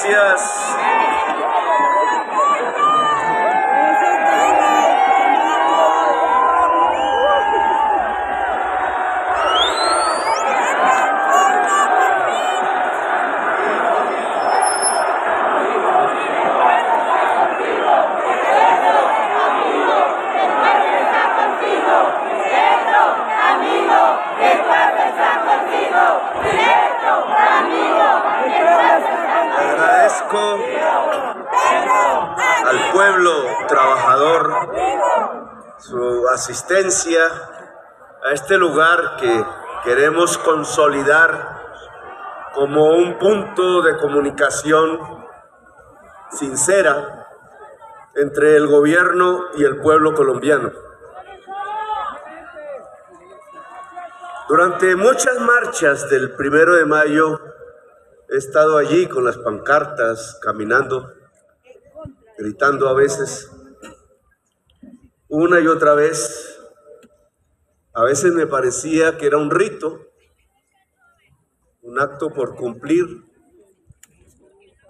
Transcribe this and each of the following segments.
Gracias. Agradezco al pueblo trabajador su asistencia a este lugar que queremos consolidar como un punto de comunicación sincera entre el gobierno y el pueblo colombiano. Durante muchas marchas del 1 de mayo he estado allí con las pancartas, caminando, gritando a veces, una y otra vez. A veces me parecía que era un rito, un acto por cumplir,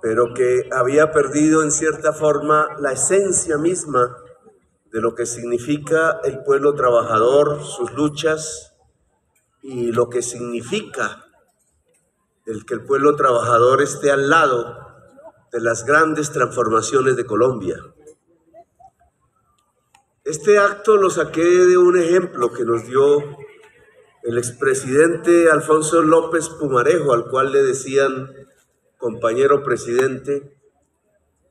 pero que había perdido en cierta forma la esencia misma de lo que significa el pueblo trabajador, sus luchas y lo que significa el que el pueblo trabajador esté al lado de las grandes transformaciones de Colombia. Este acto lo saqué de un ejemplo que nos dio el expresidente Alfonso López Pumarejo, al cual le decían compañero presidente,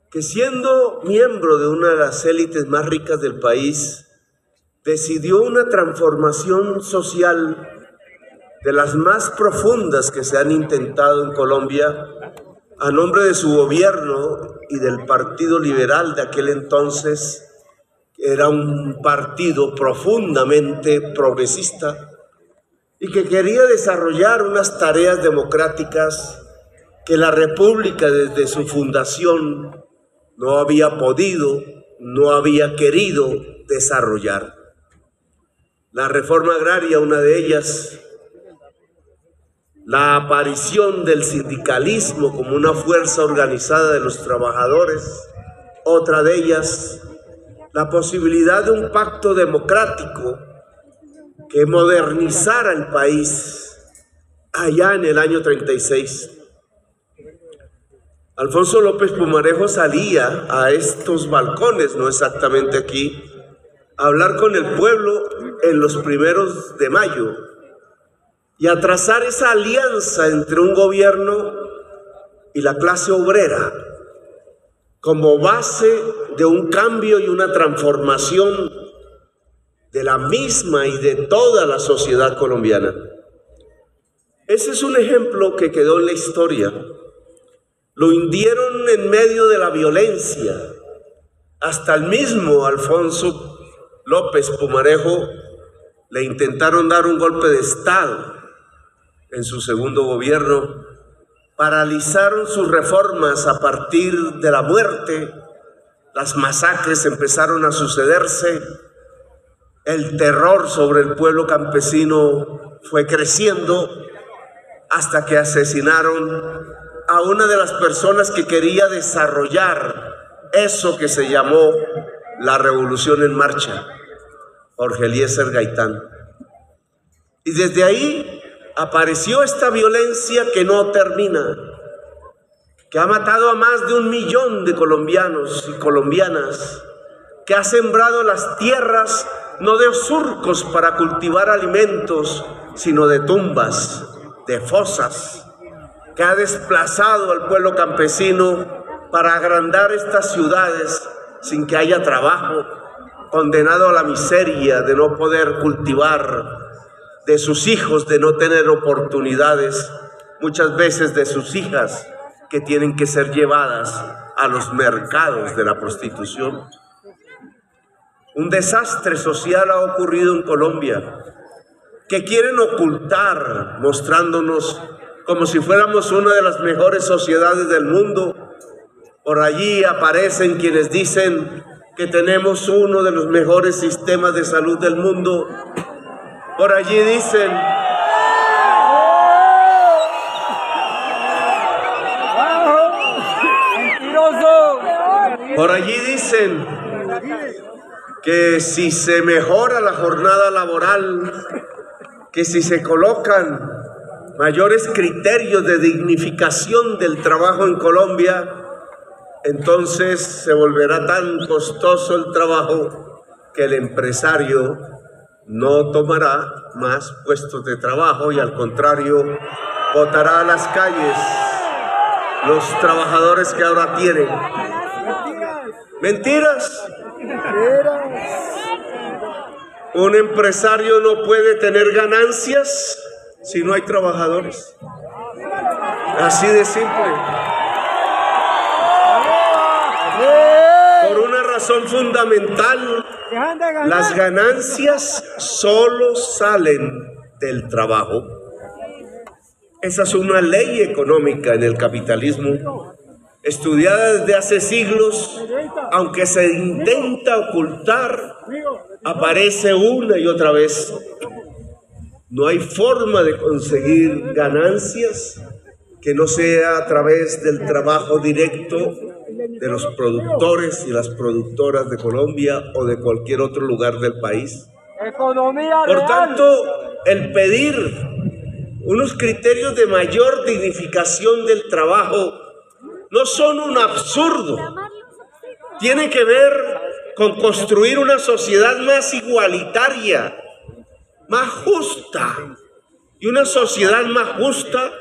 que siendo miembro de una de las élites más ricas del país, decidió una transformación social de las más profundas que se han intentado en Colombia, a nombre de su gobierno y del Partido Liberal de aquel entonces. Era un partido profundamente progresista y que quería desarrollar unas tareas democráticas que la República desde su fundación no había podido, no había querido desarrollar. La reforma agraria, una de ellas, la aparición del sindicalismo como una fuerza organizada de los trabajadores, otra de ellas, la posibilidad de un pacto democrático que modernizara el país allá en el año 36. Alfonso López Pumarejo salía a estos balcones, no exactamente aquí, a hablar con el pueblo en los 1 de mayo y a trazar esa alianza entre un gobierno y la clase obrera como base de un cambio y una transformación de la misma y de toda la sociedad colombiana. Ese es un ejemplo que quedó en la historia. Lo hundieron en medio de la violencia. Hasta el mismo Alfonso López Pumarejo le intentaron dar un golpe de Estado en su segundo gobierno. Paralizaron sus reformas a partir de la muerte. Las masacres empezaron a sucederse. El terror sobre el pueblo campesino fue creciendo hasta que asesinaron a una de las personas que quería desarrollar eso que se llamó la Revolución en Marcha, Jorge Eliezer Gaitán. Y desde ahí apareció esta violencia que no termina, que ha matado a más de 1 millón de colombianos y colombianas, que ha sembrado las tierras no de surcos para cultivar alimentos, sino de tumbas, de fosas, que ha desplazado al pueblo campesino para agrandar estas ciudades sin que haya trabajo, condenado a la miseria de no poder cultivar, de sus hijos de no tener oportunidades, muchas veces de sus hijas que tienen que ser llevadas a los mercados de la prostitución. Un desastre social ha ocurrido en Colombia que quieren ocultar, mostrándonos como si fuéramos una de las mejores sociedades del mundo. Por allí aparecen quienes dicen que tenemos uno de los mejores sistemas de salud del mundo. Por allí dicen Por allí dicen que si se mejora la jornada laboral, que si se colocan mayores criterios de dignificación del trabajo en Colombia, entonces se volverá tan costoso el trabajo que el empresario no tomará más puestos de trabajo y al contrario botará a las calles los trabajadores que ahora tienen. Mentiras. Un empresario no puede tener ganancias si no hay trabajadores. Así de simple. Por una razón fundamental, las ganancias solo salen del trabajo. Esa es una ley económica en el capitalismo, estudiada desde hace siglos, aunque se intenta ocultar, aparece una y otra vez. No hay forma de conseguir ganancias que no sea a través del trabajo directo de los productores y las productoras de Colombia o de cualquier otro lugar del país. Por tanto, el pedir unos criterios de mayor dignificación del trabajo no son un absurdo. Tiene que ver con construir una sociedad más igualitaria, más justa. Y una sociedad más justa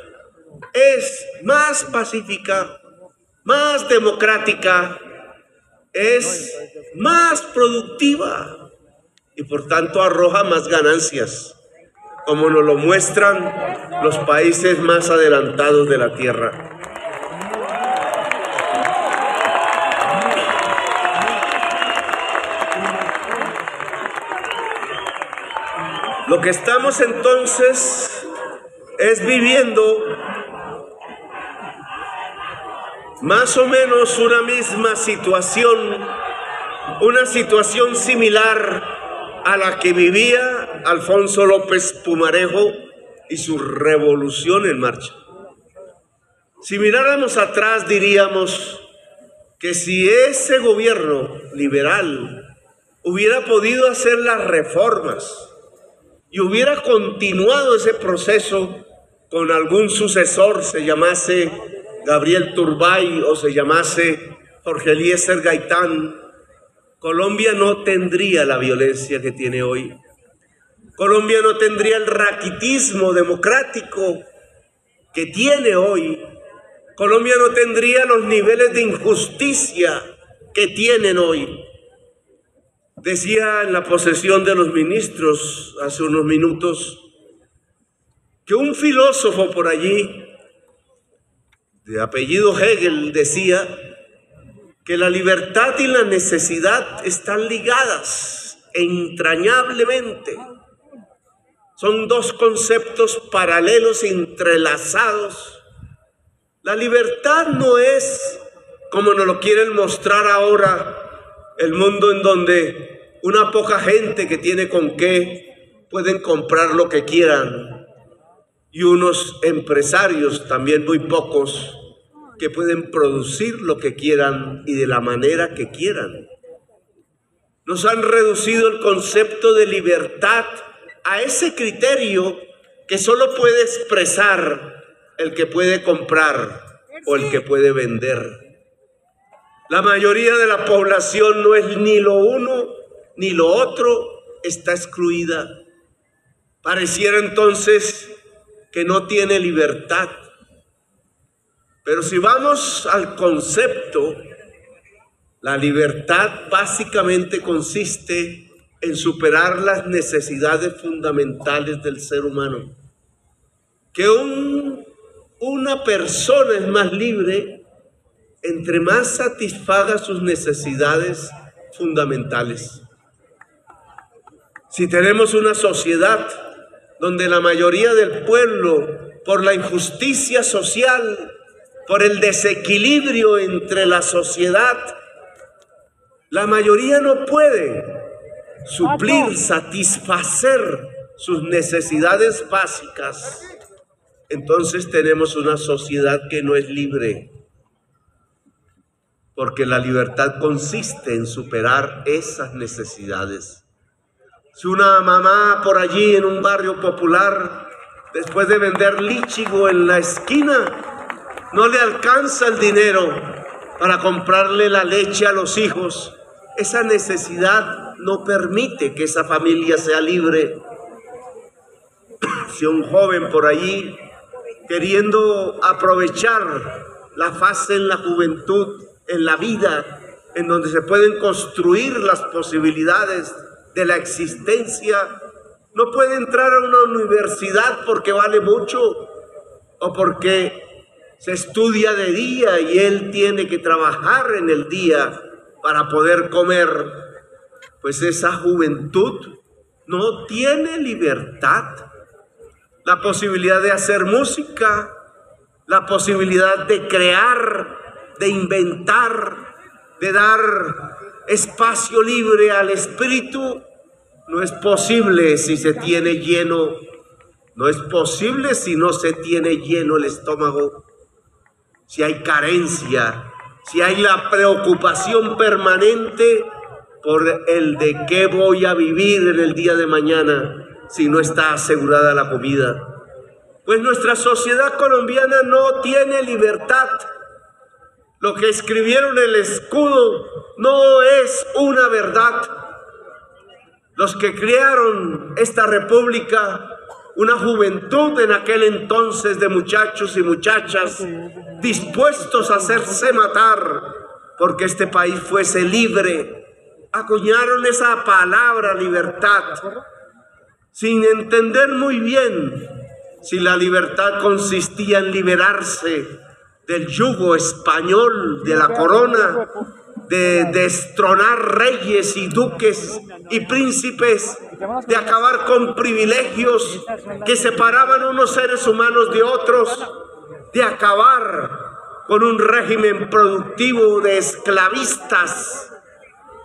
es más pacífica, más democrática, es más productiva y por tanto arroja más ganancias, como nos lo muestran los países más adelantados de la tierra. Lo que estamos entonces es viviendo más o menos una misma situación, una situación similar a la que vivía Alfonso López Pumarejo y su revolución en marcha. Si miráramos atrás diríamos que si ese gobierno liberal hubiera podido hacer las reformas y hubiera continuado ese proceso con algún sucesor, se llamase Gabriel Turbay o se llamase Jorge Eliezer Gaitán, Colombia no tendría la violencia que tiene hoy. Colombia no tendría el raquitismo democrático que tiene hoy. Colombia no tendría los niveles de injusticia que tienen hoy. Decía en la posesión de los ministros hace unos minutos que un filósofo por allí, de apellido Hegel, decía que la libertad y la necesidad están ligadas entrañablemente. Son dos conceptos paralelos, entrelazados. La libertad no es, como nos lo quieren mostrar ahora, el mundo en donde una poca gente que tiene con qué pueden comprar lo que quieran y unos empresarios, también muy pocos, que pueden producir lo que quieran y de la manera que quieran. Nos han reducido el concepto de libertad a ese criterio que solo puede expresar el que puede comprar o el que puede vender. La mayoría de la población no es ni lo uno ni lo otro, está excluida. Pareciera entonces que no tiene libertad. Pero si vamos al concepto, la libertad básicamente consiste en superar las necesidades fundamentales del ser humano. Que una persona es más libre entre más satisfaga sus necesidades fundamentales. Si tenemos una sociedad donde la mayoría del pueblo, por la injusticia social, por el desequilibrio entre la sociedad, la mayoría no puede suplir, satisfacer sus necesidades básicas, entonces tenemos una sociedad que no es libre. porque la libertad consiste en superar esas necesidades. Si una mamá por allí en un barrio popular, después de vender líchigo en la esquina, no le alcanza el dinero para comprarle la leche a los hijos, esa necesidad no permite que esa familia sea libre. Si un joven por allí, queriendo aprovechar la fase en la juventud, en la vida, en donde se pueden construir las posibilidades de la existencia, no puede entrar a una universidad porque vale mucho o porque se estudia de día y él tiene que trabajar en el día para poder comer, pues esa juventud no tiene libertad. La posibilidad de hacer música, la posibilidad de crear, de inventar, de dar espacio libre al espíritu, no es posible si se tiene lleno, no es posible si no se tiene lleno el estómago, si hay carencia, si hay la preocupación permanente por el de qué voy a vivir en el día de mañana si no está asegurada la comida. Pues nuestra sociedad colombiana no tiene libertad. Lo que escribieron en el escudo no es una verdad. Los que crearon esta república, una juventud en aquel entonces de muchachos y muchachas dispuestos a hacerse matar porque este país fuese libre, acuñaron esa palabra libertad sin entender muy bien si la libertad consistía en liberarse del yugo español, de la corona, de destronar reyes y duques y príncipes, de acabar con privilegios que separaban unos seres humanos de otros, de acabar con un régimen productivo de esclavistas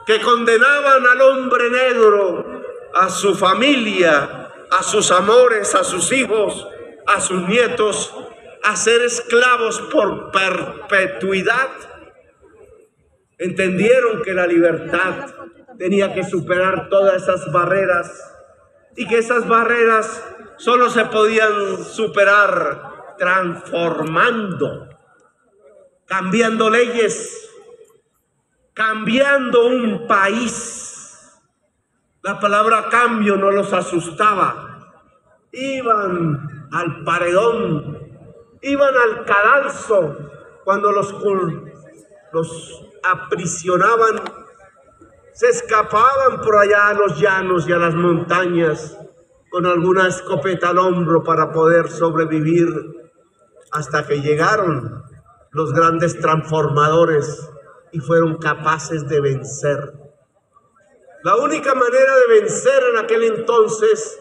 que condenaban al hombre negro, a su familia, a sus amores, a sus hijos, a sus nietos, a ser esclavos por perpetuidad. Entendieron que la libertad tenía que superar todas esas barreras y que esas barreras solo se podían superar transformando, cambiando leyes, cambiando un país. La palabra cambio no los asustaba. Iban al paredón, iban al cadalso cuando los aprisionaban, se escapaban por allá a los llanos y a las montañas con alguna escopeta al hombro para poder sobrevivir, hasta que llegaron los grandes transformadores y fueron capaces de vencer. La única manera de vencer en aquel entonces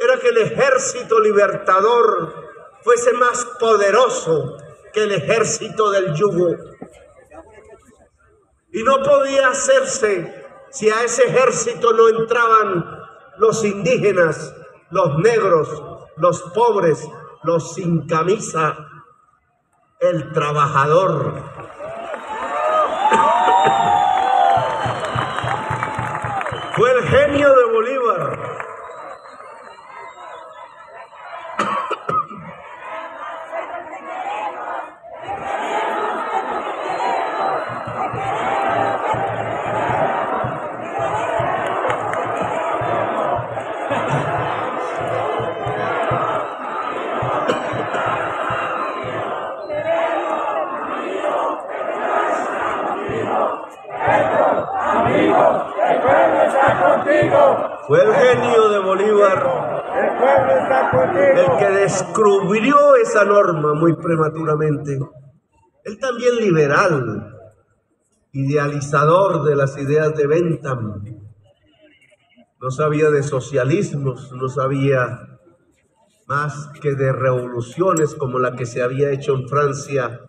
era que el ejército libertador fuese más poderoso que el ejército del yugo. Y no podía hacerse si a ese ejército no entraban los indígenas, los negros, los pobres, los sin camisa, el trabajador. Fue el genio de Bolívar. Fue el genio de Bolívar el que descubrió esa norma muy prematuramente. Él también liberal, idealizador de las ideas de Bentham. No sabía de socialismos, no sabía más que de revoluciones como la que se había hecho en Francia,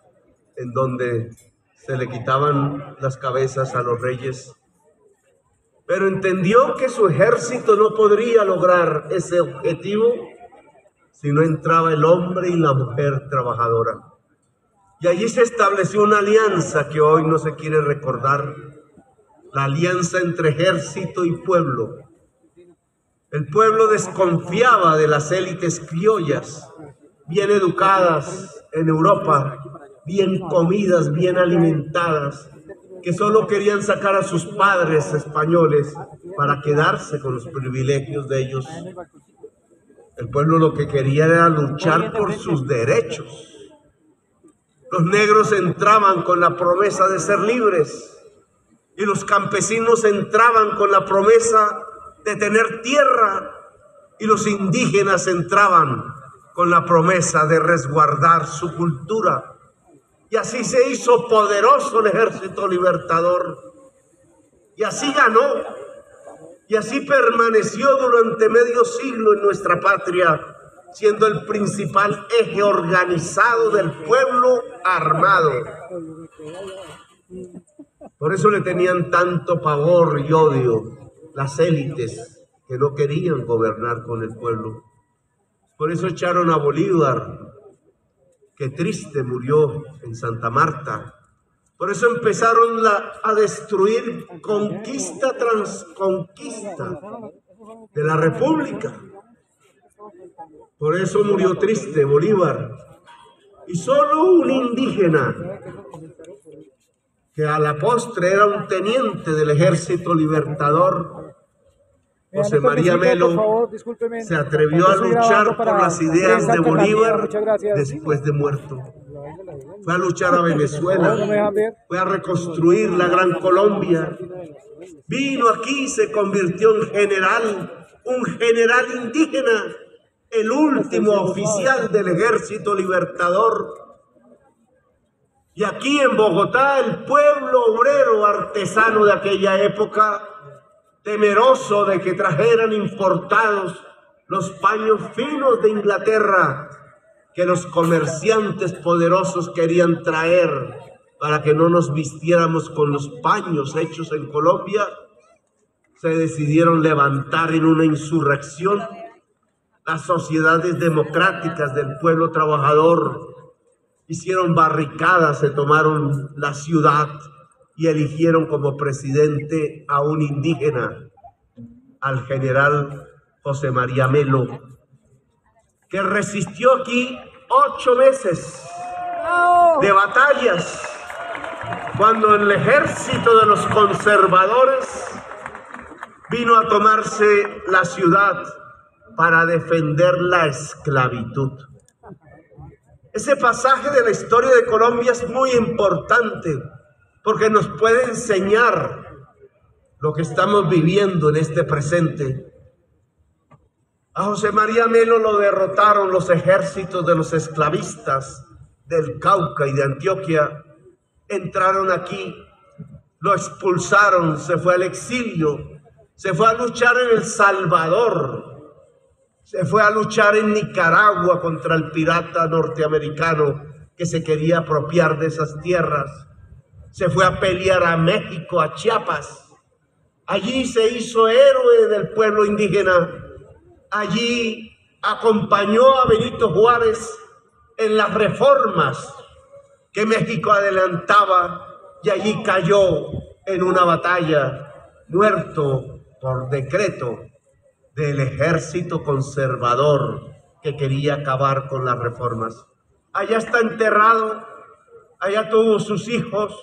en donde se le quitaban las cabezas a los reyes. Pero entendió que su ejército no podría lograr ese objetivo si no entraba el hombre y la mujer trabajadora. Y allí se estableció una alianza que hoy no se quiere recordar, la alianza entre ejército y pueblo. El pueblo desconfiaba de las élites criollas, bien educadas en Europa, bien comidas, bien alimentadas, que solo querían sacar a sus padres españoles para quedarse con los privilegios de ellos. El pueblo lo que quería era luchar por sus derechos. Los negros entraban con la promesa de ser libres y los campesinos entraban con la promesa de tener tierra y los indígenas entraban con la promesa de resguardar su cultura. Y así se hizo poderoso el ejército libertador y así ganó y así permaneció durante medio siglo en nuestra patria, siendo el principal eje organizado del pueblo armado. Por eso le tenían tanto pavor y odio las élites que no querían gobernar con el pueblo. Por eso echaron a Bolívar, que triste murió en Santa Marta. Por eso empezaron a destruir conquista tras conquista de la República. Por eso murió triste Bolívar. Y solo un indígena, que a la postre era un teniente del ejército libertador, José María Melo, se atrevió a luchar por las ideas de Bolívar después de muerto. Fue a luchar a Venezuela, fue a reconstruir la Gran Colombia. Vino aquí y se convirtió en general, un general indígena, el último oficial del ejército libertador. Y aquí en Bogotá, el pueblo obrero artesano de aquella época, temeroso de que trajeran importados los paños finos de Inglaterra, que los comerciantes poderosos querían traer para que no nos vistiéramos con los paños hechos en Colombia, se decidieron levantar en una insurrección. Las sociedades democráticas del pueblo trabajador hicieron barricadas, se tomaron la ciudad y eligieron como presidente a un indígena, al general José María Melo, que resistió aquí 8 meses de batallas, cuando el ejército de los conservadores vino a tomarse la ciudad para defender la esclavitud. Ese pasaje de la historia de Colombia es muy importante porque nos puede enseñar lo que estamos viviendo en este presente. A José María Melo lo derrotaron los ejércitos de los esclavistas del Cauca y de Antioquia. Entraron aquí, lo expulsaron, se fue al exilio, se fue a luchar en El Salvador, se fue a luchar en Nicaragua contra el pirata norteamericano que se quería apropiar de esas tierras. Se fue a pelear a México, a Chiapas. Allí se hizo héroe del pueblo indígena. Allí acompañó a Benito Juárez en las reformas que México adelantaba y allí cayó en una batalla, muerto por decreto del ejército conservador que quería acabar con las reformas. Allá está enterrado, allá tuvo sus hijos,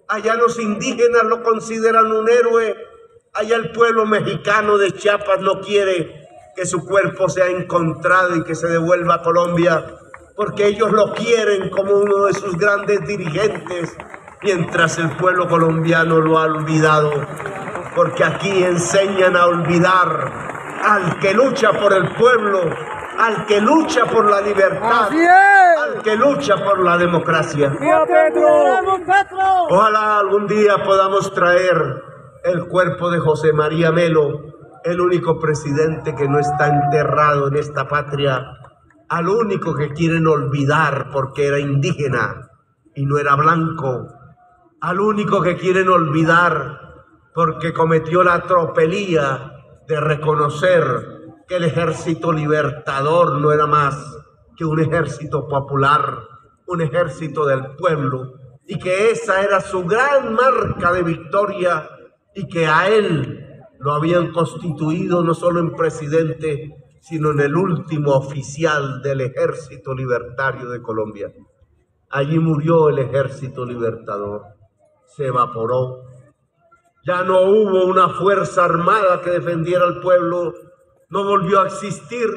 allá los indígenas lo consideran un héroe, allá el pueblo mexicano de Chiapas no quiere que su cuerpo sea encontrado y que se devuelva a Colombia, porque ellos lo quieren como uno de sus grandes dirigentes, mientras el pueblo colombiano lo ha olvidado, porque aquí enseñan a olvidar al que lucha por el pueblo, al que lucha por la libertad, al que lucha por la democracia. Ojalá algún día podamos traer el cuerpo de José María Melo, el único presidente que no está enterrado en esta patria, al único que quieren olvidar porque era indígena y no era blanco, al único que quieren olvidar porque cometió la tropelía de reconocer que el ejército libertador no era más que un ejército popular, un ejército del pueblo, y que esa era su gran marca de victoria, y que a él lo habían constituido no solo en presidente, sino en el último oficial del Ejército Libertario de Colombia. Allí murió el Ejército Libertador, se evaporó. Ya no hubo una fuerza armada que defendiera al pueblo, no volvió a existir.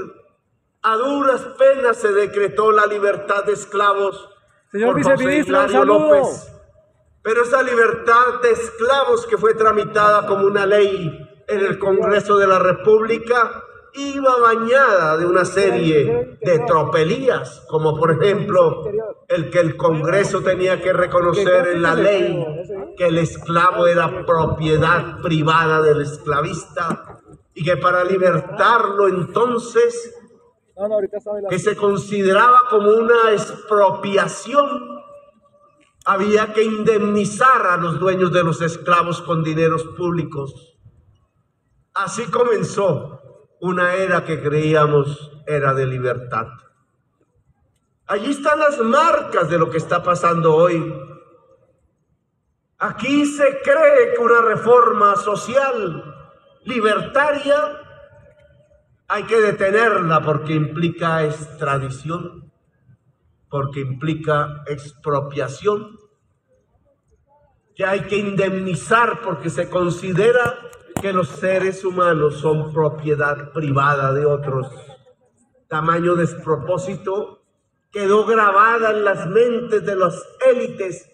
A duras penas se decretó la libertad de esclavos Señor por José viceministro, un Hilario saludo. López. Pero esa libertad de esclavos que fue tramitada como una ley en el Congreso de la República iba bañada de una serie de tropelías, como por ejemplo el que el Congreso tenía que reconocer en la ley que el esclavo era propiedad privada del esclavista, y que para libertarlo entonces, que se consideraba como una expropiación, había que indemnizar a los dueños de los esclavos con dineros públicos. Así comenzó una era que creíamos era de libertad. Allí están las marcas de lo que está pasando hoy. Aquí se cree que una reforma social libertaria hay que detenerla porque implica extradición, porque implica expropiación, que hay que indemnizar porque se considera que los seres humanos son propiedad privada de otros. Tamaño despropósito quedó grabada en las mentes de las élites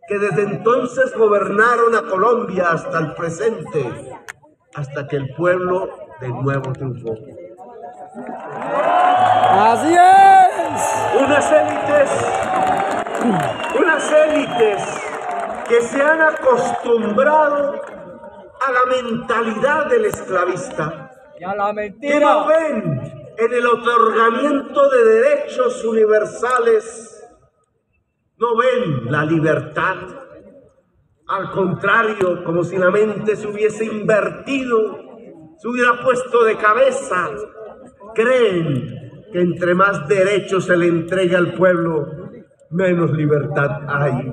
que desde entonces gobernaron a Colombia hasta el presente, hasta que el pueblo de nuevo triunfó. Así es. Unas élites que se han acostumbrado a la mentalidad del esclavista, Y a la que mentira. no ven en el otorgamiento de derechos universales, no ven la libertad. Al contrario, como si la mente se hubiese invertido, se hubiera puesto de cabeza. Creen que entre más derechos se le entrega al pueblo, menos libertad hay.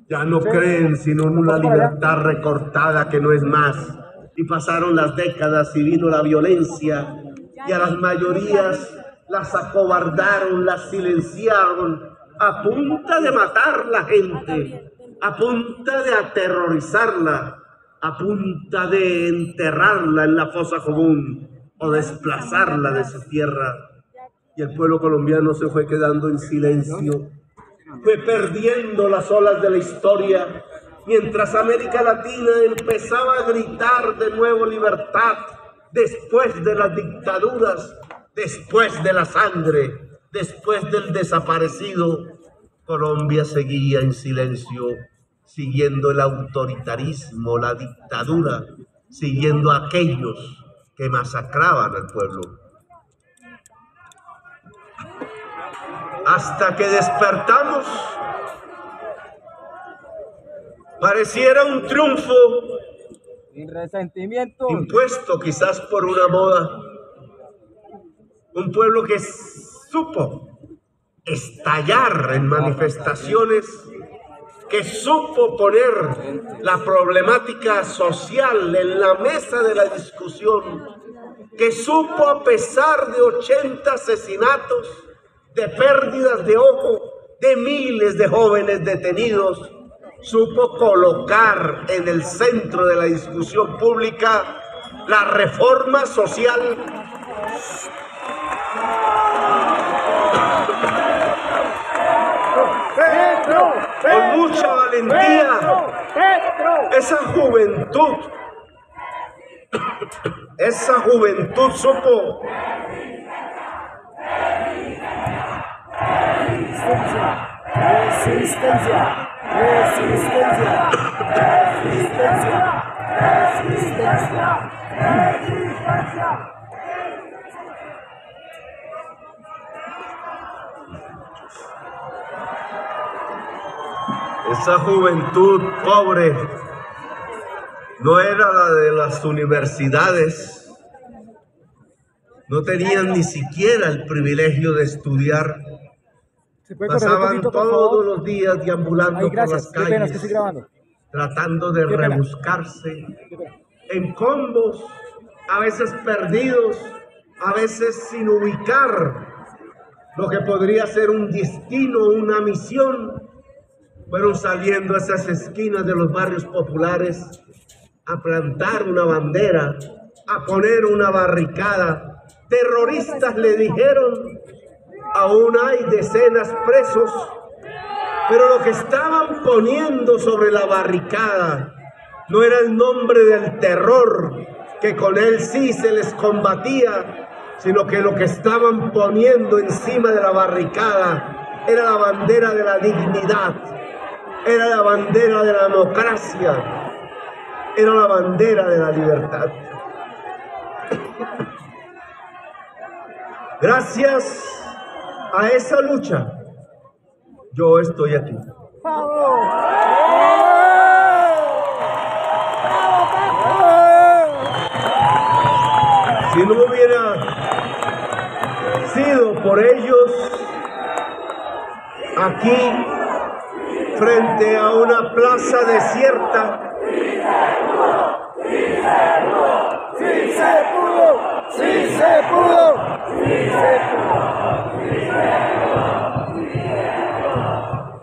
Ya no creen sino en una libertad recortada que no es más. Y pasaron las décadas y vino la violencia, y a las mayorías las acobardaron, las silenciaron, a punta de matar la gente, a punta de aterrorizarla, a punta de enterrarla en la fosa común o desplazarla de su tierra. Y el pueblo colombiano se fue quedando en silencio, fue perdiendo las olas de la historia, mientras América Latina empezaba a gritar de nuevo libertad después de las dictaduras, después de la sangre, después del desaparecido. Colombia seguía en silencio, siguiendo el autoritarismo, la dictadura, siguiendo a aquellos que masacraban al pueblo. Hasta que despertamos, pareciera un triunfo Sin resentimiento. impuesto quizás por una moda. Un pueblo que supo estallar en manifestaciones, que supo poner la problemática social en la mesa de la discusión, que supo, a pesar de 80 asesinatos, de pérdidas de ojo, de miles de jóvenes detenidos, supo colocar en el centro de la discusión pública la reforma social con mucha valentía. Esa juventud supo Resistencia. esa juventud pobre no era la de las universidades, no tenían ni siquiera el privilegio de estudiar. pasaban todos los días deambulando Ay, por las gracias. Qué pena, es que estoy calles, grabando. tratando de Qué pena. rebuscarse en combos, a veces perdidos, a veces sin ubicar lo que podría ser un destino, una misión. Fueron saliendo a esas esquinas de los barrios populares a plantar una bandera, a poner una barricada. Terroristas le dijeron, aún hay decenas presos, pero lo que estaban poniendo sobre la barricada no era el nombre del terror, que con él sí se les combatía, sino que lo que estaban poniendo encima de la barricada era la bandera de la dignidad, era la bandera de la democracia, era la bandera de la libertad. Gracias a esa lucha, yo estoy aquí. Si no hubiera sido por ellos, aquí, frente a una plaza desierta, ¡Sí se pudo! ¡Sí se pudo!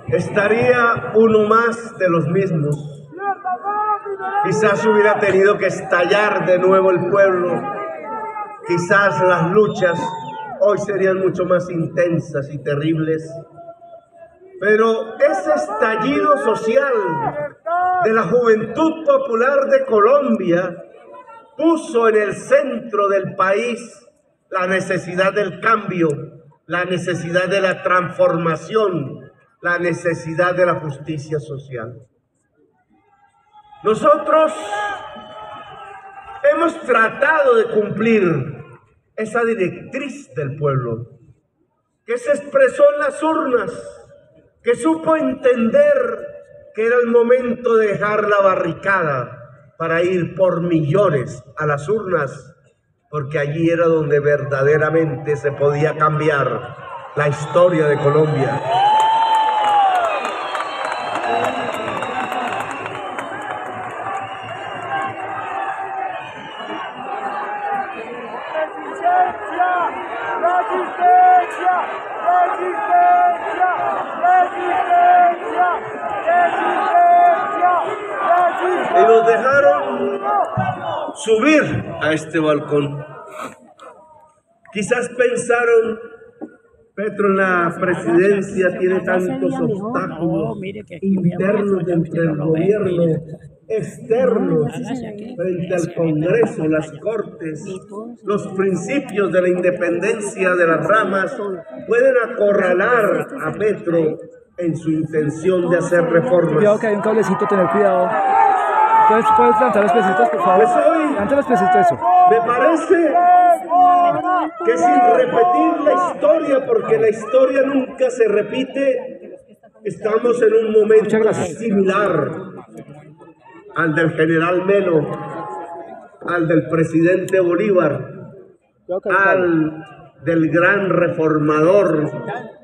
estaría uno más de los mismos. Quizás hubiera tenido que estallar de nuevo el pueblo. Quizás las luchas hoy serían mucho más intensas y terribles. Pero ese estallido social de la Juventud Popular de Colombia puso en el centro del país la necesidad del cambio, la necesidad de la transformación, la necesidad de la justicia social. Nosotros hemos tratado de cumplir esa directriz del pueblo, que se expresó en las urnas, que supo entender que era el momento de dejar la barricada para ir por millones a las urnas, porque allí era donde verdaderamente se podía cambiar la historia de Colombia. Y nos dejaron subir a este balcón. Quizás pensaron, Petro en la presidencia tiene tantos obstáculos internos entre el gobierno, externos, frente al Congreso, las Cortes, los principios de la independencia de las ramas, pueden acorralar a Petro en su intención de hacer reformas. Cuidado que hay un cablecito, tener cuidado. Entonces, ¿puedes plantar los pesitos, por favor? Pues hoy Planta los pesitos, eso. me parece que sin repetir la historia, porque la historia nunca se repite, estamos en un momento similar al del general Melo, al del presidente Bolívar, al del gran reformador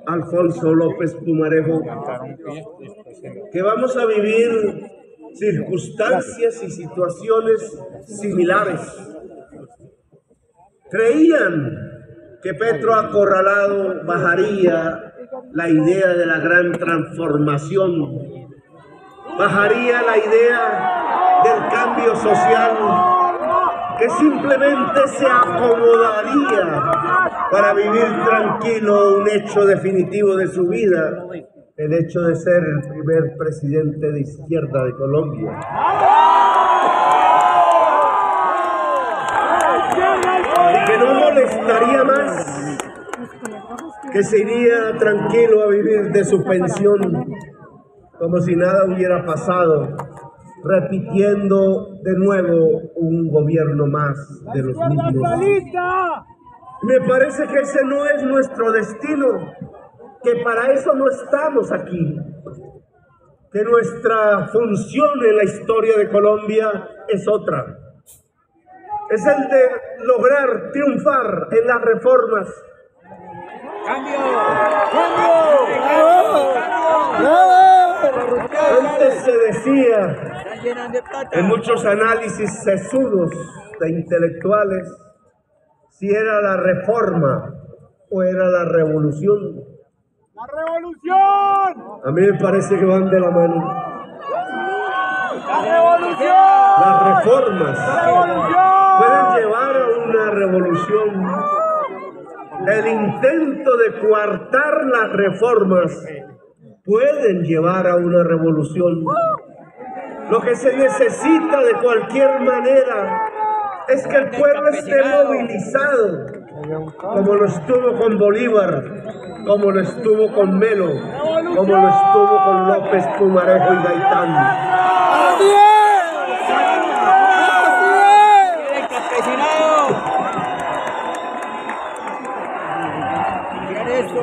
Alfonso López Pumarejo, que vamos a vivir circunstancias y situaciones similares. Creían que Petro acorralado bajaría la idea de la gran transformación, bajaría la idea del cambio social, que simplemente se acomodaría para vivir tranquilo un hecho definitivo de su vida, el hecho de ser el primer presidente de izquierda de Colombia. Que no molestaría más, que se iría tranquilo a vivir de su pensión, como si nada hubiera pasado, repitiendo de nuevo un gobierno más de los mismos. Me parece que ese no es nuestro destino, que para eso no estamos aquí, que nuestra función en la historia de Colombia es otra. Es el de lograr triunfar en las reformas, Antes se decía en muchos análisis sesudos de intelectuales si era la reforma o era la revolución. ¡La revolución! A mí me parece que van de la mano. ¡La revolución! Las reformas ¡La revolución! pueden llevar a una revolución. El intento de coartar las reformas pueden llevar a una revolución. Lo que se necesita de cualquier manera es que el pueblo esté movilizado, como lo estuvo con Bolívar, como lo estuvo con Melo, como lo estuvo con López, Pumarejo y Gaitán. ¡Así es! ¡Así es! ¡El campesinado! Miren eso.